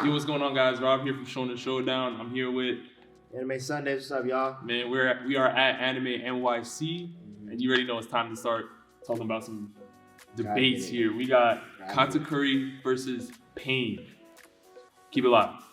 Yo, what's going on, guys? Rob here from Showdown. I'm here with Anime Sundays. What's up, y'all? man. We are at Anime NYC, and you already know it's time to start talking about some debates here. We got Katakuri versus Pain. Keep it locked.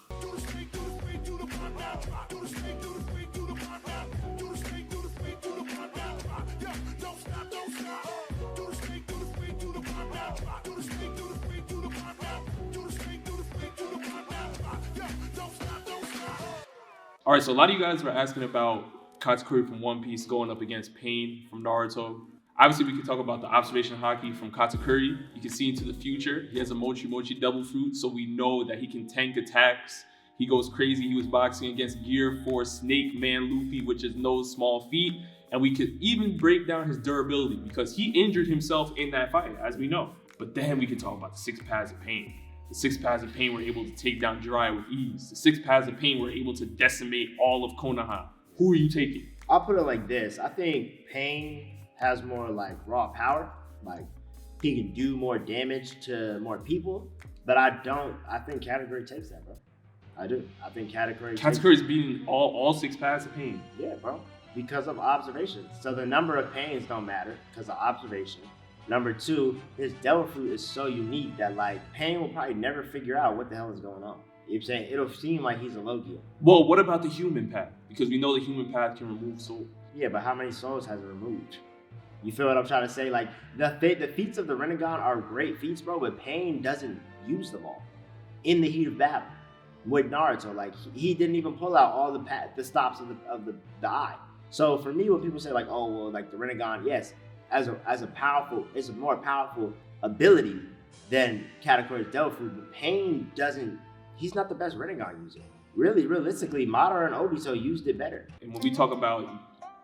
All right, so a lot of you guys were asking about Katakuri from One Piece going up against Pain from Naruto. Obviously, we can talk about the observation haki from Katakuri. You can see into the future. He has a Mochi Mochi double fruit, so we know that he can tank attacks. He goes crazy. He was boxing against Gear 4 Snake Man Luffy, which is no small feat. And we could even break down his durability because he injured himself in that fight, as we know. But then we can talk about the 6 paths of Pain. The 6 paths of Pain were able to take down Jiraiya with ease. The 6 paths of Pain were able to decimate all of Konoha. Who are you taking? I'll put it like this. I think Pain has more like raw power. Like he can do more damage to more people. But I think Katakuri takes that, bro. I do. I think Katakuri's beating all 6 paths of Pain. Yeah, bro. Because of observation. So the number of pains don't matter because of observation. Number 2, his devil fruit is so unique that like Pain will probably never figure out what the hell is going on. You know what I'm saying? It'll seem like he's a Logia. Well, what about the human path? Because we know the human path can remove souls. Yeah, but how many souls has it removed? You feel what I'm trying to say? Like the feats of the Rinnegan are great feats, bro, but Pain doesn't use them all in the heat of battle. With Naruto, like he didn't even pull out all the stops of the eye. So for me, when people say like, oh well, like the Rinnegan, yes, it's a more powerful ability than Katakuri's devil fruit, but Pain doesn't. He's not the best Rinnegan user. Really, realistically, Madara and Obito used it better. And when we talk about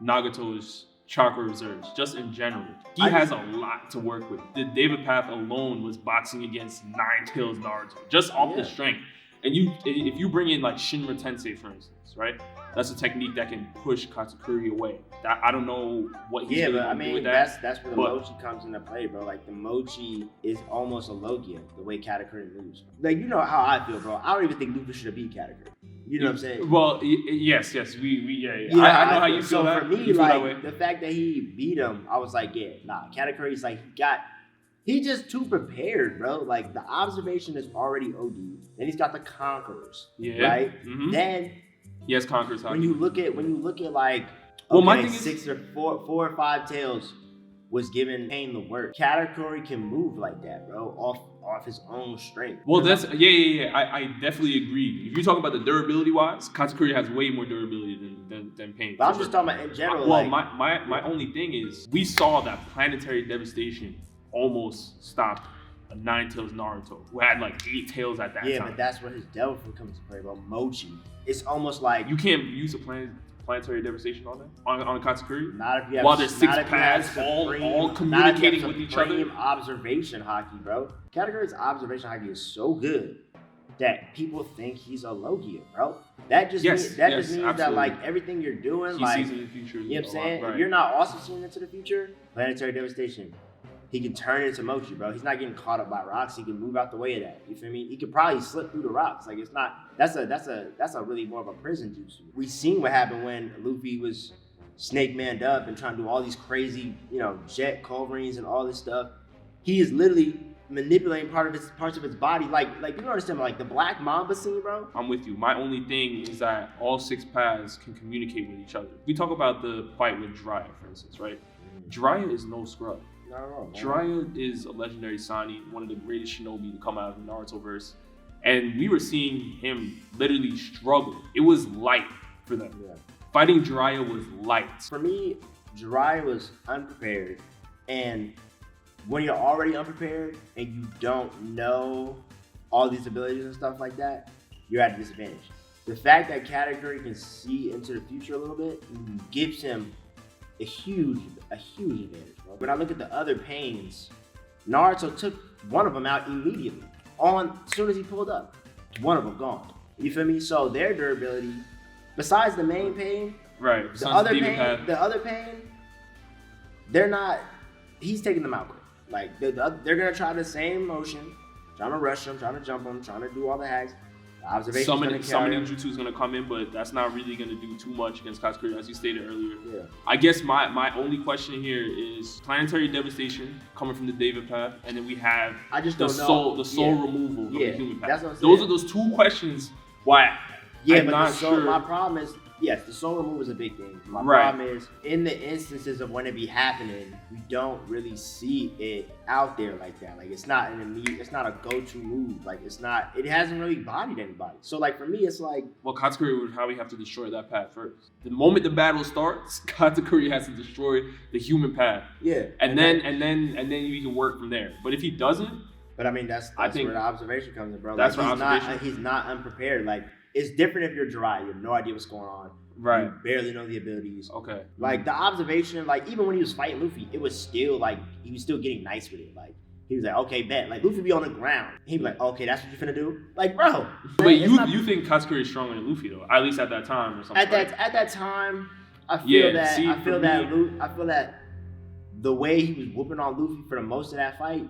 Nagato's chakra reserves, just in general, he has a lot to work with. The David Path alone was boxing against Nine Tails Naruto, just off the strength. And if you bring in like Shinra Tensei, for instance, right? That's a technique that can push Katakuri away. I don't know what he's going to do with that. That's where the Mochi comes into play, bro. Like the Mochi is almost a Logia, the way Katakuri moves. Like you know how I feel, bro. I don't even think Luffy should have beat Katakuri. You know what I'm saying? Well, yes, yeah. You know, I know how you feel. So that. For me, like the fact that he beat him, I was like, yeah, nah. Katakuri's like he's just too prepared, bro. Like the observation is already OD. Then he's got the Conquerors, right? Mm-hmm. Then he has Conquerors. When you look at like, well, my thing is 4 or 5 tails was giving Pain the work. Katakuri can move like that, bro, off his own strength. Well, that's yeah. I definitely agree. If you talk about the durability wise, Katakuri has way more durability than Pain. But I'm just talking about in general. Well, my only thing is we saw that planetary devastation almost stopped a Nine Tails Naruto, who had like 8 tails at that time. Yeah, but that's where his devil fruit comes to play, bro. Mochi. It's almost like you can't use a planetary devastation on that on Katakuri. Not if you have while there's 6 paths all communicating with each other. Observation haki, bro. Katakuri's observation haki is so good that people think he's a Logia, bro. That just means that like everything you're doing, he sees in the future. You know what I'm saying? Right. If you're not also seeing into the future, planetary devastation. He can turn into Mochi, bro. He's not getting caught up by rocks. He can move out the way of that. You feel me? He could probably slip through the rocks. Like it's not. That's a really more of a prison juice. We seen what happened when Luffy was Snake Manned up and trying to do all these crazy, jet culverines and all this stuff. He is literally manipulating parts of his body. Like you don't understand. Like the Black Mamba scene, bro. I'm with you. My only thing is that all 6 paths can communicate with each other. We talk about the fight with Jiraiya, for instance, right? Jiraiya is no scrub. No. Jiraiya is a legendary Sani, one of the greatest shinobi to come out of the Naruto-verse. And we were seeing him literally struggle. It was light for them. Yeah. Fighting Jiraiya was light. For me, Jiraiya was unprepared. And when you're already unprepared and you don't know all these abilities and stuff like that, you're at a disadvantage. The fact that Katakuri can see into the future a little bit gives him a huge advantage, bro. When I look at the other Pains, Naruto took one of them out immediately. As soon as he pulled up, one of them gone. You feel me? So their durability, besides the main Pain, right? The other Pain, they're not. He's taking them out quick. Like they're gonna try the same motion, trying to rush him, trying to jump him, trying to do all the hacks. Observation's summoning gonna carry. jutsu is going to come in, but that's not really going to do too much against Katakuri, as you stated earlier. Yeah. I guess my only question here is planetary devastation coming from the David path, and then we have I just the don't know. soul removal of the human path. That's what I'm saying. Those are those two questions. Why? Yeah, I'm but not sure. my problem is, yes, the soul removal is a big thing. My Right. problem is, in the instances of when it be happening, we don't really see it out there like that. Like, it's not an immediate, it's not a go-to move. Like, it hasn't really bodied anybody. So, like, for me, it's like, Well, Katakuri would probably have to destroy that path first. The moment the battle starts, Katakuri has to destroy the human path, yeah. and then you can work from there. But if he doesn't, But I mean, that's I think where the observation comes in, bro. that's like, where he's not unprepared. Like, it's different if you're Jiraiya. You have no idea what's going on. right? You barely know the abilities. Okay. Like, the observation, like, even when he was fighting Luffy, it was still, like, he was still getting nice with it. Like, he was like, okay, bet. Like, Luffy be on the ground. He'd be like, okay, that's what you finna do? Like, bro. Wait, it's not- you think Katakuri is stronger than Luffy though? At least at that time or something. at that time, I feel Yeah, that see, I feel for that me- I feel that the way he was whooping on Luffy for the most of that fight,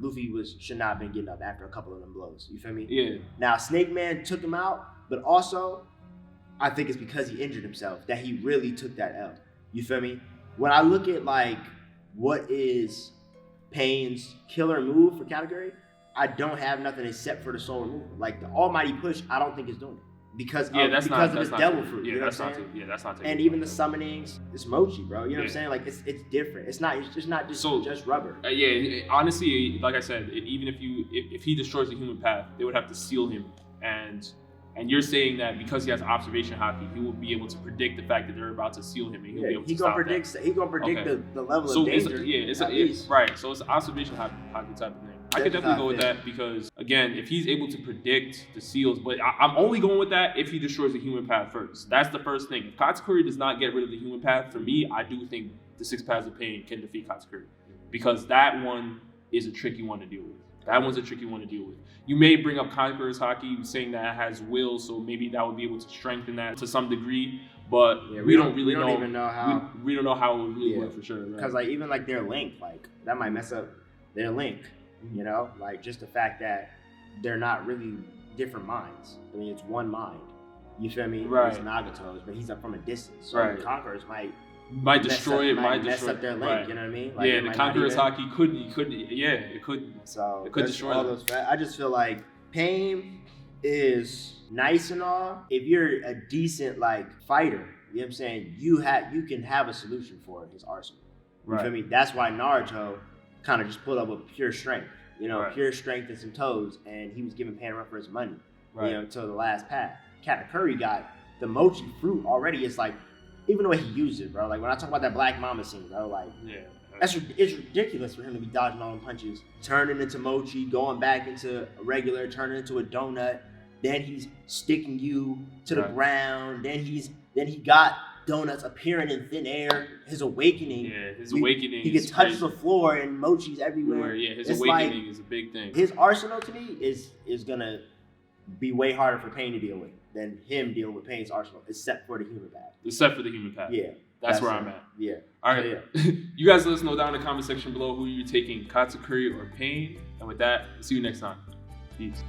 Luffy should not have been getting up after a couple of them blows. You feel me? Yeah. Now, Snake Man took him out, but also, I think it's because he injured himself that he really took that L. You feel me? When I look at, like, what is Pain's killer move for Katakuri, I don't have nothing except for the soul removal. Like, the almighty push, I don't think is doing it. Because of his devil fruit. Yeah, you know that's what I'm not. saying? Yeah, that's not. And even the summonings, it's mochi, bro. You know what I'm Yeah. saying? Like, it's different. It's not just So- just rubber. Honestly, like I said, even if he destroys the human path, they would have to seal him, and you're saying that because he has observation hockey, he will be able to predict the fact that they're about to seal him, and he'll be able to He stop gonna predict. that. He gonna predict Okay. the level So of danger. it's right. So it's an observation hockey type of thing. I could That's definitely not go with fair. that because again, if he's able to predict the seals, but I'm only going with that if he destroys the human path first. That's the first thing. If Katakuri does not get rid of the human path, for me, I do think the 6 Paths of Pain can defeat Katakuri because that one is a tricky one to deal with. That one's a tricky one to deal with. You may bring up Conqueror's Hockey, saying that it has will, so maybe that would be able to strengthen that to some degree. But Yeah, we don't really we don't know. even know how. We don't know how it would really Yeah. work for sure. Right? Because like even like their link, like that might mess up their link. You know, like just the fact that they're not really different minds. I mean, it's one mind. You feel me? Right. It's Nagato's, but he's up from a distance. So Right. the Conquerors might destroy it. Might mess destroy up their link. Right. You know what I mean? Yeah, it the might not Conqueror's even- Hockey could. Yeah, it could. So It could there's destroy all them. those I just feel like Pain is nice and all. If you're a decent like fighter, you know what I'm saying, you can have a solution for his arsenal. You Right. feel me? That's why Naruto kind of just pulled up with pure strength. You know, Right. pure strength and some toes, and he was giving Pain a run for his money. Right. You know, until the last path. Katakuri got the mochi fruit already. It's like, even the way he used it, bro. Like when I talk about that Black Mama scene, bro, like Yeah. it's ridiculous for him to be dodging all them punches, turning into mochi, going back into a regular, turning into a donut. Then he's sticking you to the Right. ground. Then he got donuts appearing in thin air. His awakening. Yeah, his awakening. He can is touch crazy. the floor and mochi's everywhere. Where, yeah, his It's awakening like, is a big thing. his arsenal to me is gonna be way harder for Pain to deal with than him dealing with Pain's arsenal, except for the human path. Except for the human path. Yeah, That's where it. I'm at. Yeah. All right. So, You guys let us know down in the comment section below who you're taking, Katakuri or Pain. And with that, see you next time. Peace.